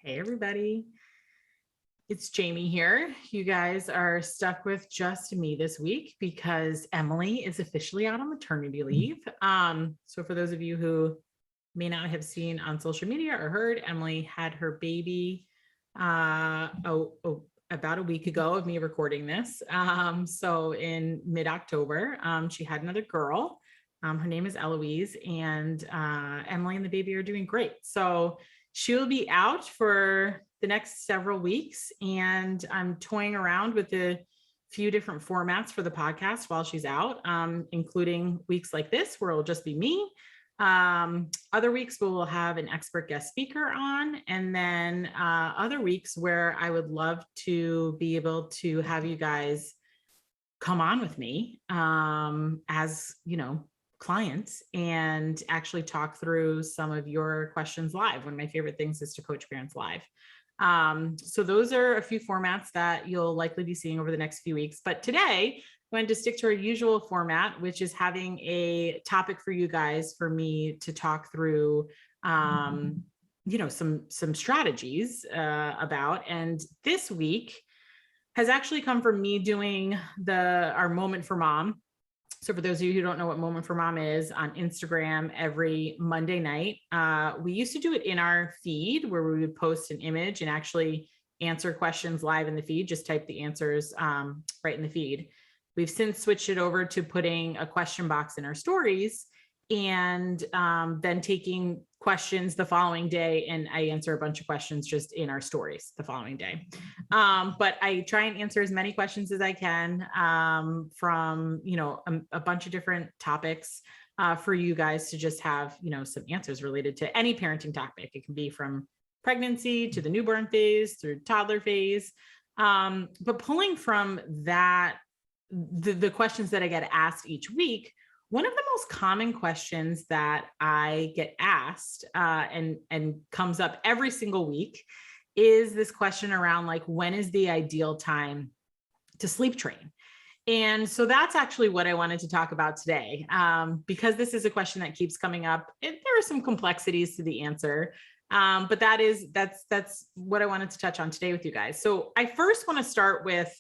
Hey, everybody. It's Jamie here. You guys are stuck with just me this week because Emily is officially out on maternity leave. So for those of you who may not have seen on social media or heard, Emily had her baby about a week ago of me recording this. So in mid-October, she had another girl. Her name is Eloise, and Emily and the baby are doing great. So she'll be out for the next several weeks, and I'm toying around with a few different formats for the podcast while she's out, including weeks like this where it'll just be me. Other weeks we'll have an expert guest speaker on, and then other weeks where I would love to be able to have you guys come on with me as, clients and actually talk through some of your questions live. One of my favorite things is to coach parents live. So those are a few formats that you'll likely be seeing over the next few weeks. But today, I'm going to stick to our usual format, which is having a topic for you guys, for me to talk through, some strategies about. And this week has actually come from me doing our Moment for Mom. So for those of you who don't know what Moment for Mom is, on Instagram every Monday night, we used to do it in our feed where we would post an image and actually answer questions live in the feed. Just type the answers right in the feed. We've since switched it over to putting a question box in our stories, and then taking questions the following day, and I answer a bunch of questions just in our stories the following day. But I try and answer as many questions as I can from, a bunch of different topics for you guys to just have, some answers related to any parenting topic. It can be from pregnancy to the newborn phase through toddler phase. But pulling from that, the questions that I get asked each week, one of the most common questions that I get asked and comes up every single week is this question around, like, when is the ideal time to sleep train? And so that's actually what I wanted to talk about today, because this is a question that keeps coming up. There are some complexities to the answer, but that's what I wanted to touch on today with you guys. So I first want to start with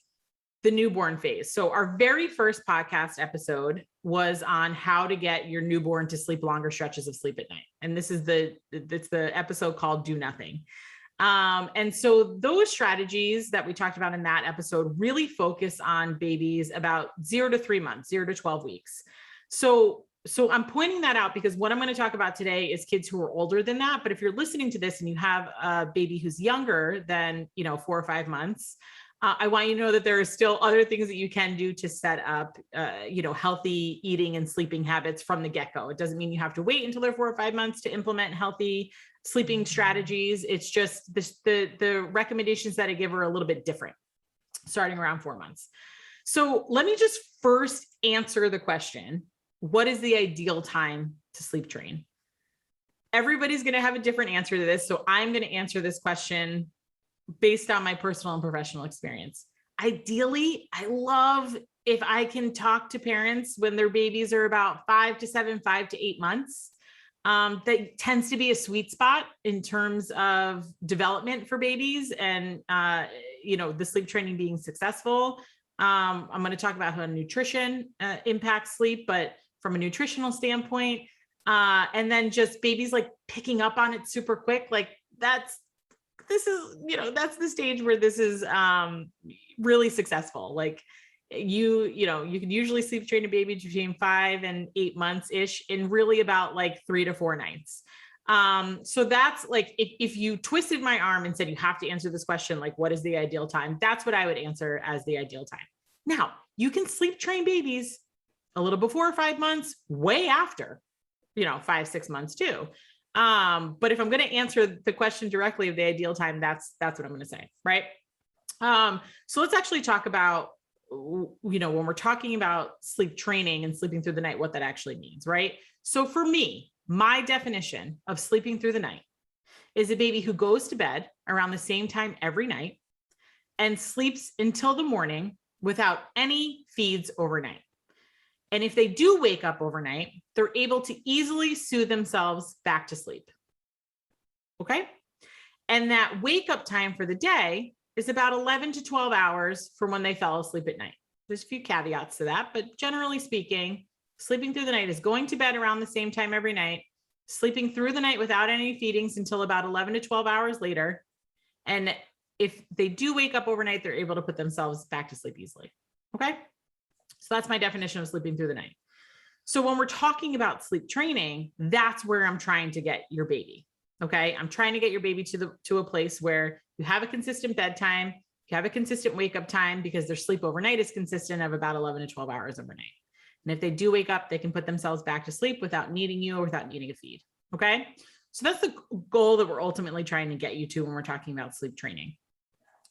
the newborn phase. So our very first podcast episode was on how to get your newborn to sleep longer stretches of sleep at night. And this is it's the episode called Do Nothing. And so those strategies that we talked about in that episode really focus on babies about 0 to 3 months, 0 to 12 weeks. So I'm pointing that out because what I'm going to talk about today is kids who are older than that. But if you're listening to this and you have a baby who's younger than, 4 or 5 months, I want you to know that there are still other things that you can do to set up, healthy eating and sleeping habits from the get-go. It doesn't mean you have to wait until they're 4 or 5 months to implement healthy sleeping strategies. It's just the recommendations that I give are a little bit different, starting around 4 months. So let me just first answer the question: what is the ideal time to sleep train? Everybody's going to have a different answer to this. So I'm going to answer this question based on my personal and professional experience. Ideally, I love if I can talk to parents when their babies are about 5 to 7, 5 to 8 months. That tends to be a sweet spot in terms of development for babies and, the sleep training being successful. I'm going to talk about how nutrition impacts sleep, but from a nutritional standpoint, and then just babies like picking up on it super quick. Like that's the stage where this is really successful. Like you can usually sleep train a baby between 5 and 8 months ish in really about like 3 to 4 nights. So that's like, if you twisted my arm and said, you have to answer this question, like, what is the ideal time? That's what I would answer as the ideal time. Now, you can sleep train babies a little before 5 months, way after, 5, 6 months too. But if I'm going to answer the question directly of the ideal time, that's what I'm going to say. Right. So let's actually talk about, when we're talking about sleep training and sleeping through the night, what that actually means. Right. So for me, my definition of sleeping through the night is a baby who goes to bed around the same time every night and sleeps until the morning without any feeds overnight. And if they do wake up overnight, they're able to easily soothe themselves back to sleep. Okay. And that wake up time for the day is about 11 to 12 hours from when they fell asleep at night. There's a few caveats to that, but generally speaking, sleeping through the night is going to bed around the same time every night, sleeping through the night without any feedings until about 11 to 12 hours later. And if they do wake up overnight, they're able to put themselves back to sleep easily. Okay. So that's my definition of sleeping through the night. So when we're talking about sleep training, that's where I'm trying to get your baby. Okay. I'm trying to get your baby to a place where you have a consistent bedtime, you have a consistent wake up time, because their sleep overnight is consistent of about 11 to 12 hours overnight. And if they do wake up, they can put themselves back to sleep without needing you or without needing a feed. Okay. So that's the goal that we're ultimately trying to get you to when we're talking about sleep training.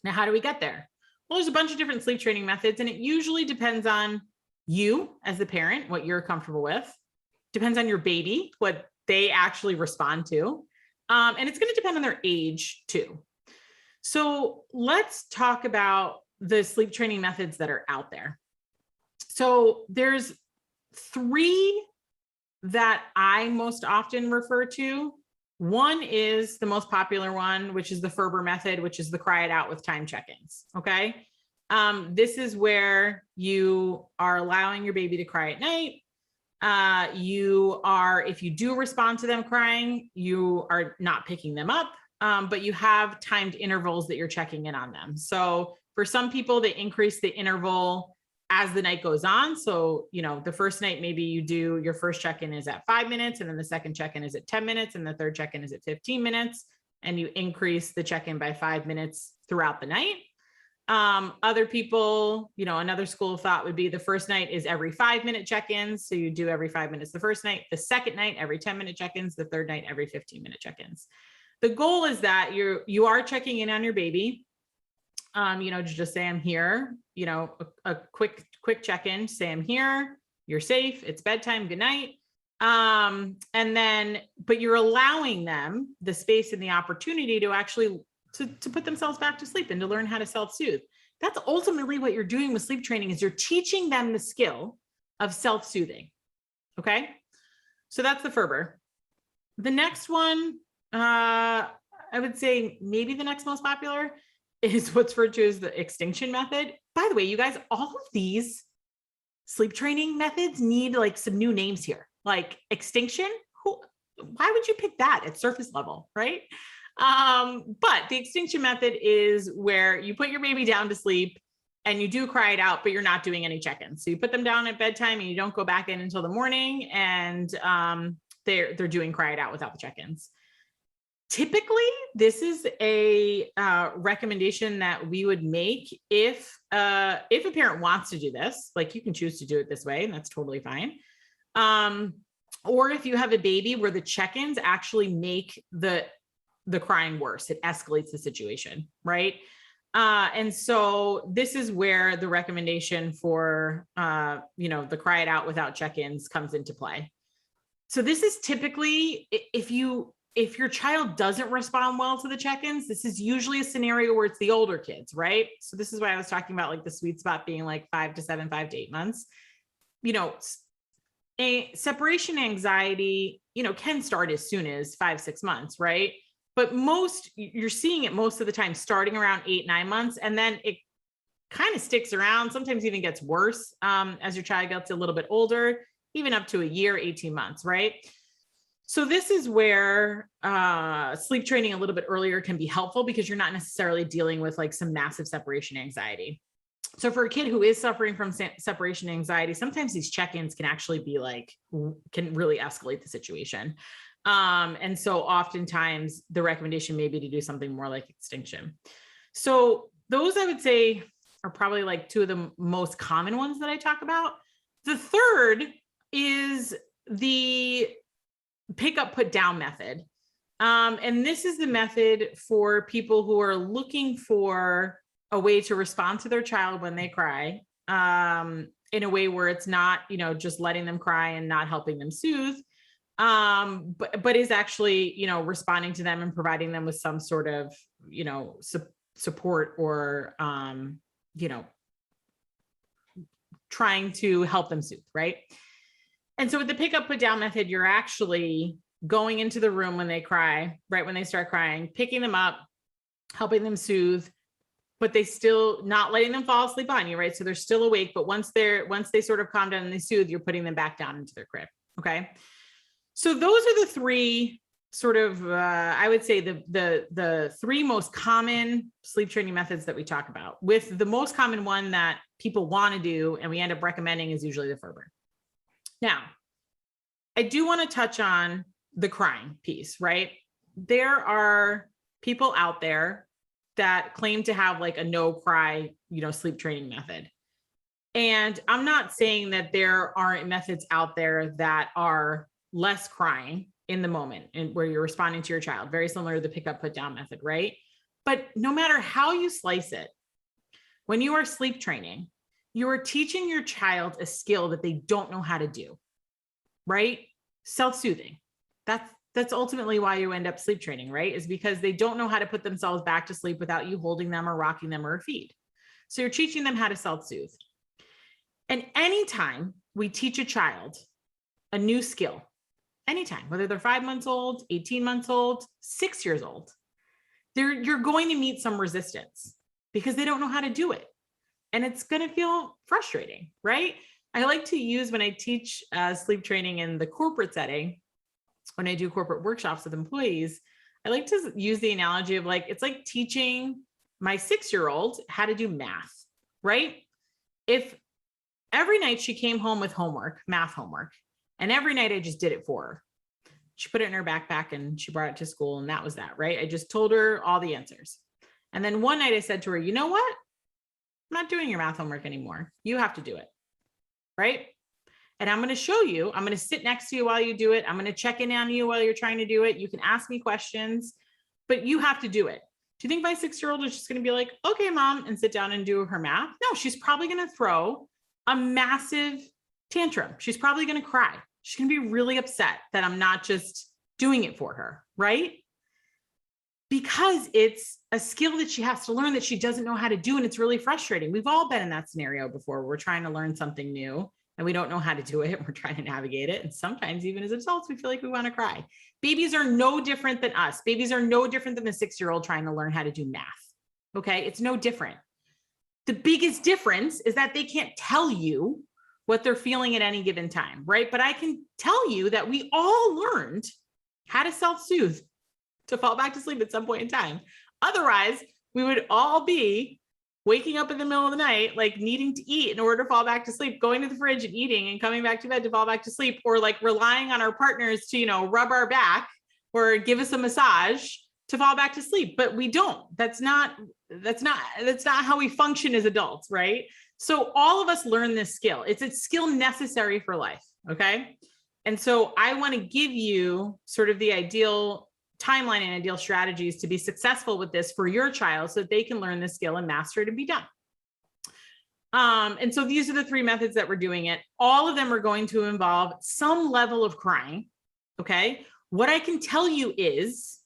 Now, how do we get there? Well, there's a bunch of different sleep training methods, and it usually depends on you as the parent, what you're comfortable with, depends on your baby, what they actually respond to. And it's going to depend on their age too. So let's talk about the sleep training methods that are out there. So there's 3 that I most often refer to. One is the most popular one, which is the Ferber method, which is the cry it out with time check-ins. Okay. This is where you are allowing your baby to cry at night. If you do respond to them crying, you are not picking them up, but you have timed intervals that you're checking in on them. So for some people, they increase the interval as the night goes on. So, the first night, maybe you do your first check-in is at 5 minutes, and then the second check-in is at 10 minutes, and the third check-in is at 15 minutes, and you increase the check-in by 5 minutes throughout the night. Other people, another school of thought would be the first night is every 5-minute check-ins. So you do every 5 minutes the first night, the second night, every 10-minute check-ins, the third night, every 15-minute check-ins. The goal is that you are checking in on your baby. Just say, I'm here, a quick check-in, say, I'm here, you're safe, it's bedtime, good night. But you're allowing them the space and the opportunity to actually to put themselves back to sleep and to learn how to self-soothe. That's ultimately what you're doing with sleep training, is you're teaching them the skill of self-soothing. Okay. So that's the Ferber. The next one, I would say maybe the next most popular is what's referred to as the Extinction Method. By the way, you guys, all of these sleep training methods need like some new names here, like extinction. Why would you pick that at surface level, right? But the Extinction Method is where you put your baby down to sleep and you do cry it out, but you're not doing any check-ins. So you put them down at bedtime and you don't go back in until the morning, and they're doing cry it out without the check-ins. Typically, this is a recommendation that we would make if a parent wants to do this. Like, you can choose to do it this way, and that's totally fine. Or if you have a baby where the check-ins actually make the crying worse, it escalates the situation, right? And so this is where the recommendation for, the cry it out without check-ins comes into play. So this is typically, if your child doesn't respond well to the check-ins, this is usually a scenario where it's the older kids, right? So this is why I was talking about like the sweet spot being like 5 to 7, 5 to 8 months. A separation anxiety, can start as soon as 5, 6 months, right? But you're seeing it most of the time starting around 8, 9 months. And then it kind of sticks around, sometimes even gets worse as your child gets a little bit older, even up to a year, 18 months, right? So this is where sleep training a little bit earlier can be helpful, because you're not necessarily dealing with like some massive separation anxiety. So for a kid who is suffering from separation anxiety, sometimes these check-ins can actually be can really escalate the situation. And so oftentimes the recommendation may be to do something more like extinction. So those, I would say, are probably like 2 of the most common ones that I talk about. The third is the pick up, put down method. And this is the method for people who are looking for a way to respond to their child when they cry, in a way where it's not, just letting them cry and not helping them soothe, but is actually, responding to them and providing them with some sort of, support or, trying to help them soothe, right? And so with the pick up, put down method, you're actually going into the room when they cry, right when they start crying, picking them up, helping them soothe, but they still not letting them fall asleep on you, right? So they're still awake, but once they sort of calm down and they soothe, you're putting them back down into their crib. Okay. So those are the three sort of, I would say the three most common sleep training methods that we talk about, with the most common one that people want to do and we end up recommending is usually the Ferber. Now, I do want to touch on the crying piece, right? There are people out there that claim to have like a no cry, sleep training method. And I'm not saying that there aren't methods out there that are less crying in the moment and where you're responding to your child, very similar to the pick up, put down method, right? But no matter how you slice it, when you are sleep training, you are teaching your child a skill that they don't know how to do, right? Self-soothing. That's ultimately why you end up sleep training, right? Is because they don't know how to put themselves back to sleep without you holding them or rocking them or a feed. So you're teaching them how to self-soothe. And anytime we teach a child a new skill, anytime, whether they're 5 months old, 18 months old, 6 years old, you're going to meet some resistance because they don't know how to do it. And it's going to feel frustrating, right? I like to use, when I teach sleep training in the corporate setting, when I do corporate workshops with employees, I like to use the analogy of it's like teaching my 6-year-old how to do math, right? If every night she came home with homework, math homework, and every night I just did it for her. She put it in her backpack and she brought it to school, and that was that, right? I just told her all the answers. And then one night I said to her, you know what? I'm not doing your math homework anymore. You have to do it, right? And I'm going to show you, I'm going to sit next to you while you do it. I'm going to check in on you while you're trying to do it. You can ask me questions, but you have to do it. Do you think my 6-year-old is just going to be like, okay, mom, and sit down and do her math? No, she's probably going to throw a massive tantrum. She's probably going to cry. She's going to be really upset that I'm not just doing it for her, right? Because it's a skill that she has to learn that she doesn't know how to do. And it's really frustrating. We've all been in that scenario before. We're trying to learn something new and we don't know how to do it. We're trying to navigate it. And sometimes even as adults, we feel like we want to cry. Babies are no different than us. Babies are no different than the 6-year-old trying to learn how to do math. Okay. It's no different. The biggest difference is that they can't tell you what they're feeling at any given time, right? But I can tell you that we all learned how to self-soothe to fall back to sleep at some point in time. Otherwise, we would all be waking up in the middle of the night, needing to eat in order to fall back to sleep, going to the fridge and eating and coming back to bed to fall back to sleep, or relying on our partners to, rub our back or give us a massage to fall back to sleep. But we don't. That's not how we function as adults, right? So all of us learn this skill. It's a skill necessary for life. Okay. And so I want to give you sort of the ideal timeline and ideal strategies to be successful with this for your child so that they can learn the skill and master it and be done. And so these are the 3 methods that we're doing it. All of them are going to involve some level of crying. Okay. What I can tell you is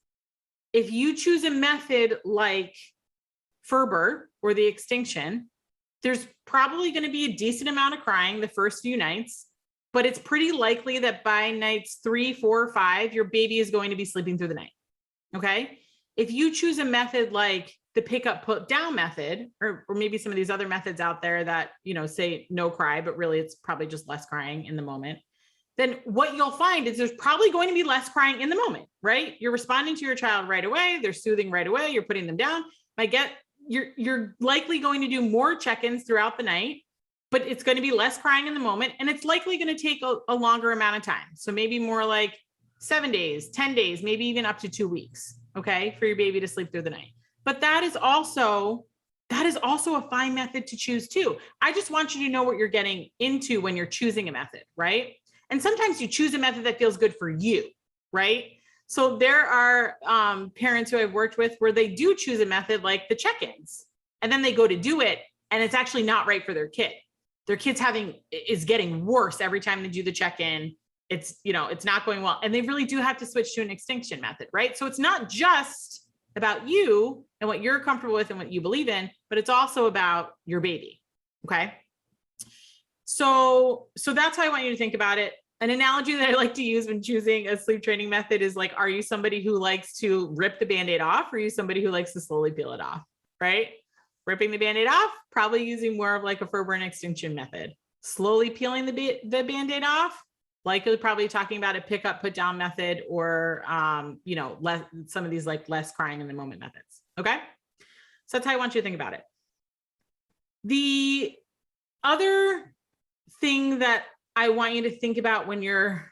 if you choose a method like Ferber or the Extinction, there's probably going to be a decent amount of crying the first few nights, but it's pretty likely that by nights 3, 4, 5, your baby is going to be sleeping through the night. Okay. If you choose a method like the pick up, put down method, or maybe some of these other methods out there that, say no cry, but really it's probably just less crying in the moment, then what you'll find is there's probably going to be less crying in the moment, right? You're responding to your child right away. They're soothing right away. You're putting them down. You're likely going to do more check-ins throughout the night, but it's going to be less crying in the moment. And it's likely going to take a longer amount of time. So maybe more like 7 days, 10 days, maybe even up to 2 weeks. Okay. For your baby to sleep through the night. But that is also a fine method to choose too. I just want you to know what you're getting into when you're choosing a method, right? And sometimes you choose a method that feels good for you, right? So there are parents who I've worked with where they do choose a method like the check-ins, and then they go to do it, and it's actually not right for their kid. Their kid's is getting worse every time they do the check-in. It's not going well, and they really do have to switch to an extinction method, right? So it's not just about you and what you're comfortable with and what you believe in, but it's also about your baby. Okay. So that's how I want you to think about it. An analogy that I like to use when choosing a sleep training method is like, are you somebody who likes to rip the Band-Aid off, or are you somebody who likes to slowly peel it off, right? Ripping the Band-Aid off, probably using more of like a Ferber and Extinction method. Slowly peeling the Band-Aid off, likely probably talking about a pick up, put down method, or, some of these like less crying in the moment methods. Okay. So that's how I want you to think about it. The other thing that I want you to think about when you're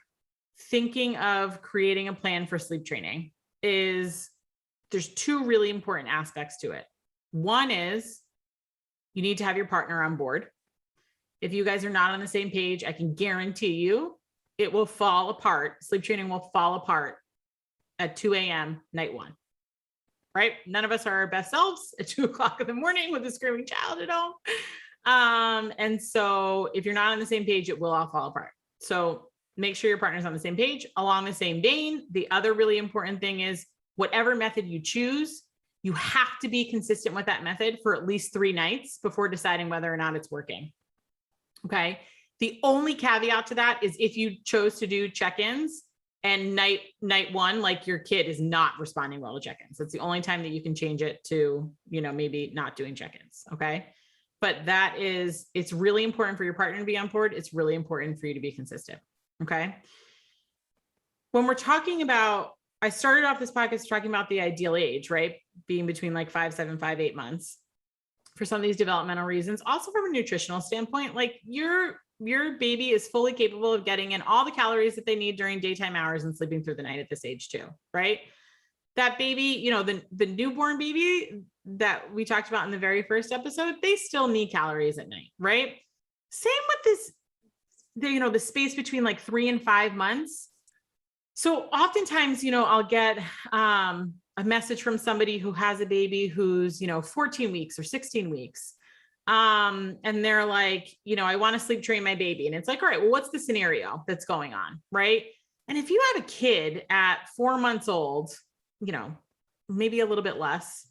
thinking of creating a plan for sleep training is there's two really important aspects to it. One is you need to have your partner on board. If you guys are not on the same page, I can guarantee you it will fall apart. Sleep training will fall apart at 2 a.m. night one, right? None of us are our best selves at 2 o'clock in the morning with a screaming child at home. And so if you're not on the same page, it will all fall apart. So make sure your partner's on the same page. Along the same vein, the other really important thing is whatever method you choose, you have to be consistent with that method for at least 3 nights before deciding whether or not it's working. Okay. The only caveat to that is if you chose to do check-ins and night one, like your kid is not responding well to check-ins. That's the only time that you can change it to, maybe not doing check-ins. Okay. But it's really important for your partner to be on board. It's really important for you to be consistent. Okay. When we're talking about, I started off this podcast talking about the ideal age, right? Being between like 5, 7, 5, 8 months for some of these developmental reasons. Also from a nutritional standpoint, like your baby is fully capable of getting in all the calories that they need during daytime hours and sleeping through the night at this age too, right? That baby, the newborn baby that we talked about in the very first episode, they still need calories at night, right? Same with this, the space between like 3 and 5 months. So oftentimes, I'll get a message from somebody who has a baby who's, 14 weeks or 16 weeks. And they're like, I want to sleep train my baby. And it's like, all right, well, what's the scenario that's going on? Right. And if you have a kid at 4 months old, maybe a little bit less,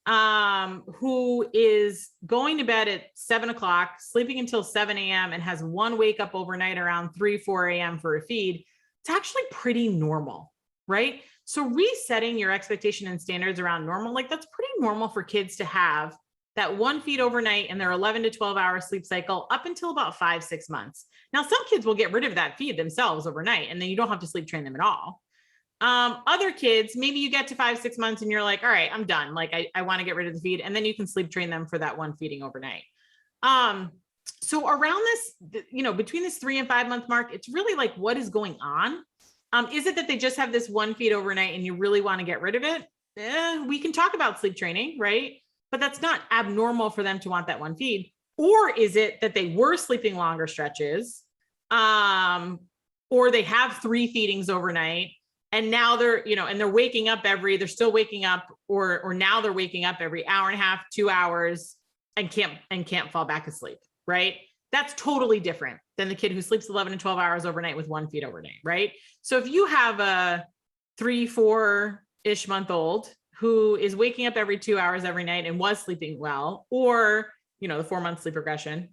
who is going to bed at 7 o'clock, sleeping until 7 a.m. and has one wake up overnight around 3, 4 a.m. for a feed, it's actually pretty normal, right? So resetting your expectation and standards around normal, like that's pretty normal for kids to have that one feed overnight in their 11 to 12 hour sleep cycle up until about 5, 6 months. Now, some kids will get rid of that feed themselves overnight, and then you don't have to sleep train them at all. Other kids, maybe you get to 5, 6 months and you're like, all right, I'm done. Like I want to get rid of the feed. And then you can sleep train them for that one feeding overnight. So around this, between this 3 and 5 month mark, it's really like, what is going on? Is it that they just have this one feed overnight and you really want to get rid of it? We can talk about sleep training, right? But that's not abnormal for them to want that one feed. Or is it that they were sleeping longer stretches, or they have 3 feedings overnight, and now they're, and they're waking up they're still waking up, or now they're waking up every hour and a half, 2 hours and can't fall back asleep, right? That's totally different than the kid who sleeps 11 to 12 hours overnight with one feed overnight, right? So if you have a 3, 4-ish month old who is waking up every 2 hours every night and was sleeping well, or, the 4-month sleep regression,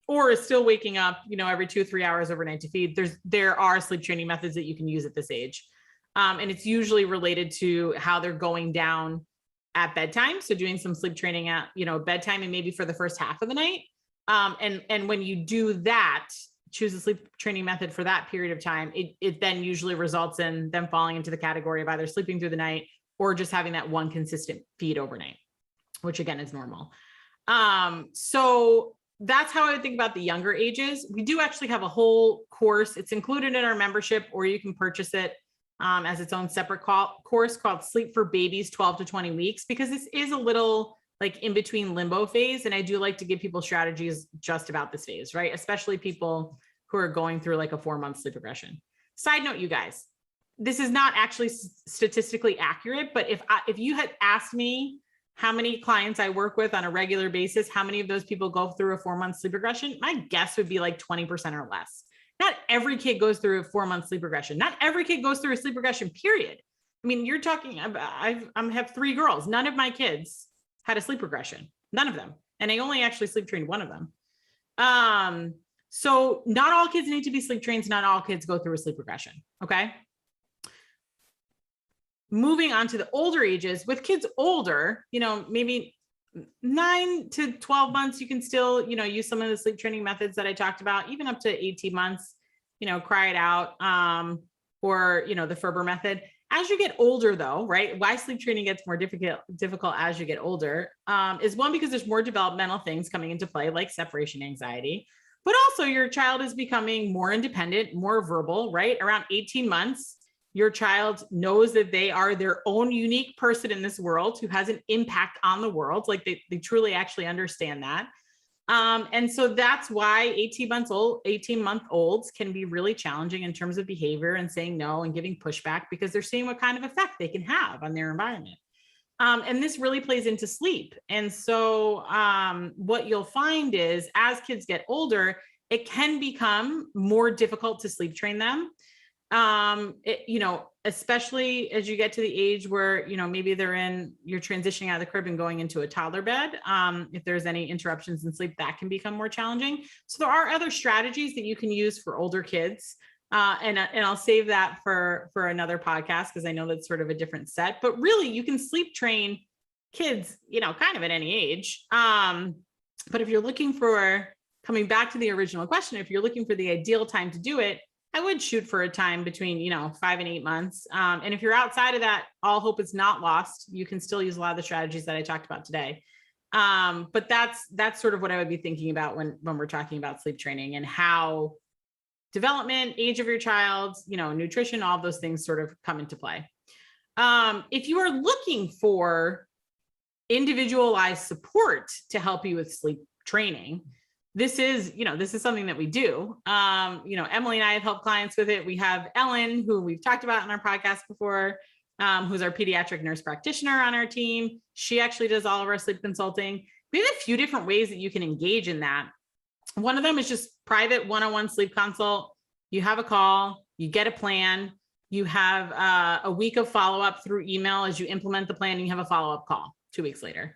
or is still waking up, every 2, 3 hours overnight to feed, there are sleep training methods that you can use at this age. And it's usually related to how they're going down at bedtime. So doing some sleep training at, bedtime and maybe for the first half of the night. And when you do that, choose a sleep training method for that period of time, it then usually results in them falling into the category of either sleeping through the night or just having that one consistent feed overnight, which again is normal. So that's how I would think about the younger ages. We do actually have a whole course. It's included in our membership, or you can purchase it as its own separate course called Sleep for Babies 12 to 20 Weeks, because this is a little like in between limbo phase. And I do like to give people strategies just about this phase, right? Especially people who are going through like a 4-month sleep regression. Side note, you guys, this is not actually statistically accurate, but if you had asked me how many clients I work with on a regular basis, how many of those people go through a 4-month sleep regression, my guess would be like 20% or less. Not every kid goes through a 4-month sleep regression. Not every kid goes through a sleep regression, period. I mean, you're talking about, I have 3 girls. None of my kids had a sleep regression, none of them. And I only actually sleep trained one of them. So not all kids need to be sleep trained. Not all kids go through a sleep regression. Okay. Moving on to the older ages, with kids older, maybe 9 to 12 months, you can still, use some of the sleep training methods that I talked about, even up to 18 months, cry it out, or, the Ferber method. As you get older though, right? Why sleep training gets more difficult as you get older, is one, because there's more developmental things coming into play, like separation anxiety, but also your child is becoming more independent, more verbal, right? Around 18 months, your child knows that they are their own unique person in this world who has an impact on the world. Like they truly actually understand that. And so that's why 18-month-olds can be really challenging in terms of behavior and saying no and giving pushback, because they're seeing what kind of effect they can have on their environment. And this really plays into sleep. And so what you'll find is, as kids get older, it can become more difficult to sleep train them. Especially as you get to the age where, maybe you're transitioning out of the crib and going into a toddler bed. If there's any interruptions in sleep, that can become more challenging. So there are other strategies that you can use for older kids. And I'll save that for another podcast, because I know that's sort of a different set, but really you can sleep train kids, kind of at any age. But if you're looking for, coming back to the original question, if you're looking for the ideal time to do it, I would shoot for a time between, 5 and 8 months. And if you're outside of that, all hope is not lost. You can still use a lot of the strategies that I talked about today. But that's sort of what I would be thinking about when we're talking about sleep training, and how development, age of your child, nutrition, all of those things sort of come into play. If you are looking for individualized support to help you with sleep training, this is something that we do. Emily and I have helped clients with it. We have Ellen, who we've talked about in our podcast before, who's our pediatric nurse practitioner on our team. She actually does all of our sleep consulting. We have a few different ways that you can engage in that. One of them is just private one-on-one sleep consult. You have a call, you get a plan, you have a week of follow-up through email as you implement the plan, and you have a follow-up call 2 weeks later.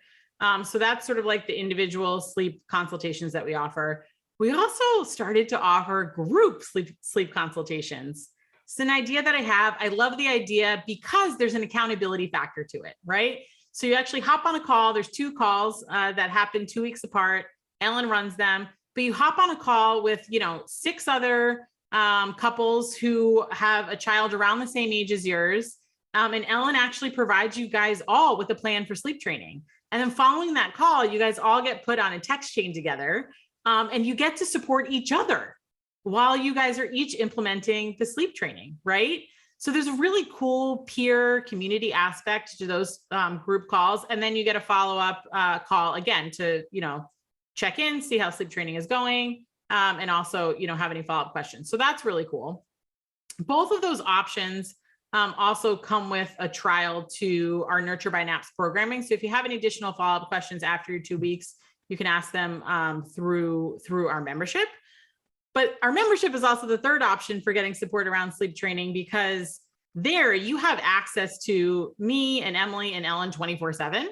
So that's sort of like the individual sleep consultations that we offer. We also started to offer group sleep consultations. It's an idea that I have. I love the idea because there's an accountability factor to it, right? So you actually hop on a call. There's 2 calls that happen 2 weeks apart. Ellen runs them, but you hop on a call with, 6 other couples who have a child around the same age as yours. And Ellen actually provides you guys all with a plan for sleep training. And then following that call, you guys all get put on a text chain together, and you get to support each other while you guys are each implementing the sleep training, right? So there's a really cool peer community aspect to those group calls. And then you get a follow-up call again to, check in, see how sleep training is going, and also, have any follow-up questions. So that's really cool. Both of those options also come with a trial to our Nurture by Naps programming. So if you have any additional follow-up questions after your 2 weeks, you can ask them through our membership. But our membership is also the third option for getting support around sleep training, because there you have access to me and Emily and Ellen 24/7.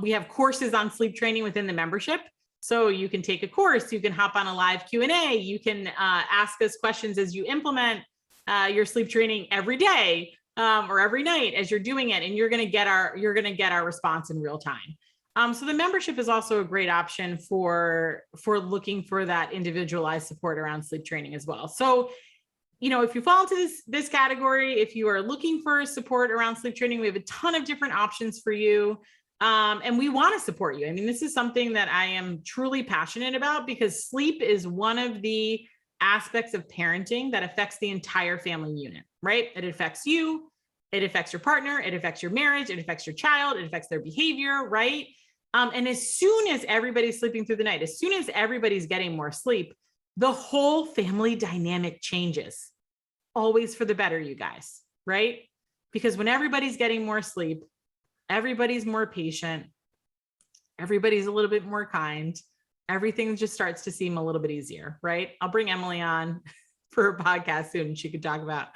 We have courses on sleep training within the membership. So you can take a course, you can hop on a live Q&A, you can ask us questions as you implement your sleep training every day or every night as you're doing it, and you're going to get our response in real time. So the membership is also a great option for looking for that individualized support around sleep training as well. So, if you fall into this category, if you are looking for support around sleep training, we have a ton of different options for you. And we want to support you. I mean, this is something that I am truly passionate about, because sleep is one of the aspects of parenting that affects the entire family unit, right? It affects you, it affects your partner, it affects your marriage, it affects your child, it affects their behavior, right? And as soon as everybody's sleeping through the night, as soon as everybody's getting more sleep, the whole family dynamic changes, always for the better, you guys, right? Because when everybody's getting more sleep, everybody's more patient, everybody's a little bit more kind, everything just starts to seem a little bit easier, right? I'll bring Emily on for a podcast soon, and she could talk about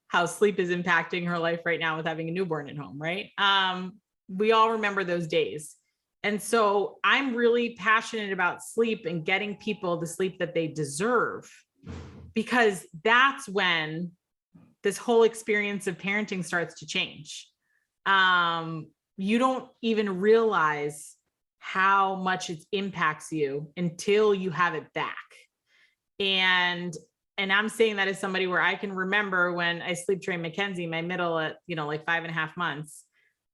how sleep is impacting her life right now with having a newborn at home, right? We all remember those days. And so I'm really passionate about sleep and getting people the sleep that they deserve, because that's when this whole experience of parenting starts to change. You don't even realize how much it impacts you until you have it back. And I'm saying that as somebody where I can remember when I sleep trained Mackenzie, my middle, at, like 5.5 months.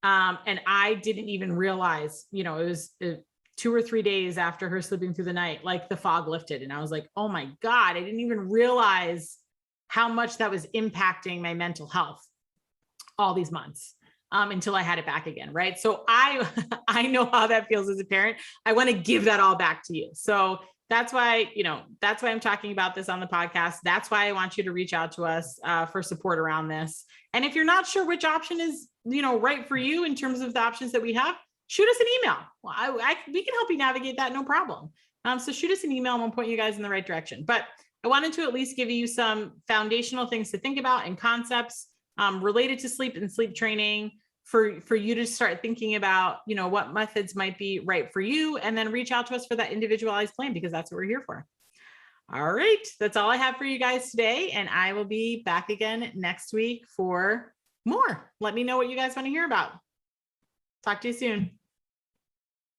And I didn't even realize, it was 2 or 3 days after her sleeping through the night, like the fog lifted. And I was like, oh my God, I didn't even realize how much that was impacting my mental health all these months. Until I had it back again. Right. So I know how that feels as a parent. I want to give that all back to you. So that's why, that's why I'm talking about this on the podcast. That's why I want you to reach out to us for support around this. And if you're not sure which option is, right for you in terms of the options that we have, shoot us an email. Well, we can help you navigate that. No problem. So shoot us an email and we'll point you guys in the right direction. But I wanted to at least give you some foundational things to think about and concepts related to sleep and sleep training for you to start thinking about, what methods might be right for you, and then reach out to us for that individualized plan, because that's what we're here for. All right. That's all I have for you guys today. And I will be back again next week for more. Let me know what you guys want to hear about. Talk to you soon.